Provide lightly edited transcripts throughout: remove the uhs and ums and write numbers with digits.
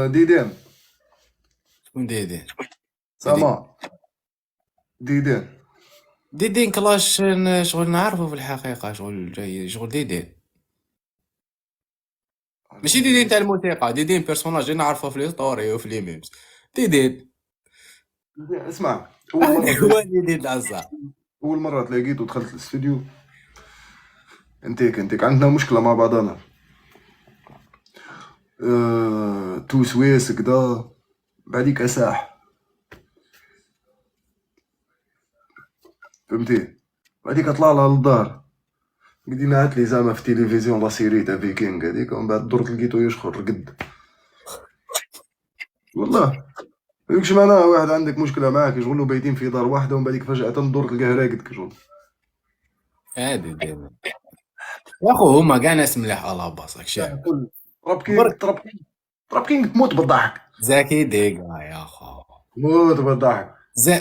ديدان. شكون ديدين؟ سما. ديدان. ديدين كلاش شغل نعرفه في الحقيقة، شغل جاي شغل ديدين، ماشي ديدين تاع الموسيقى، ديدين بيرسوناج نعرفه في الستوري وفي لي ميمز. ديدين اسمع. هذا هو ديدين تاع الصح. اول مره تلاقيت ودخلت الاستوديو، انتيك عندنا مشكله مع بعضنا. تو سويس كدا، بعديك اساح، فهمتي؟ بعديك طلع لها للدار، بدينا هات لي زعما في التلفزيون لا سيري تاع فيكينغ هذيك، ومن بعد درت لقيتو يشخر رقد. والله ياكش معناها واحد عندك مشكله معاك شغل بايتين في دار واحده، ومن بعديك فجاه تندور تلقاه راقد كشغل. ديدين يا خو هما كاع ناس ملاح على باصك شاعر. كل تراب كينغ برك تراب كينغ تراب كينغ تموت بالضحك. زكي ديقا يا خو. تموت بالضحك.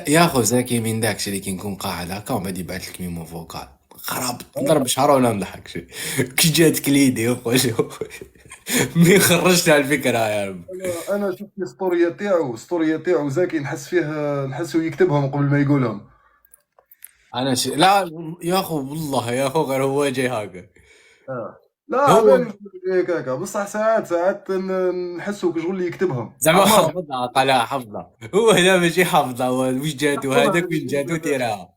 يا خو زكي من داكشي اللي كي نكون قاعد هكا ومن بعد يبعث لك ميمو فوكال خراب نضرب شعره ولا نضحك شي كي جاتك ليدي يا خو مي خرجت على الفكرة يا رب. انا شفت ستوريا تاعو زكي، نحس فيه نحسه يكتبهم قبل ما يقولهم. لا يا خو والله يا خو غير هو جاي هكا. لا هو عبالي هيك هكا، بصح ساعات نحسه كشغل اللي يكتبهم زعما اعمار. حفظها قالها حفظها، هو هنا ماشي حفظها، هو وش جاتو هذاك وين جاتو تيراها.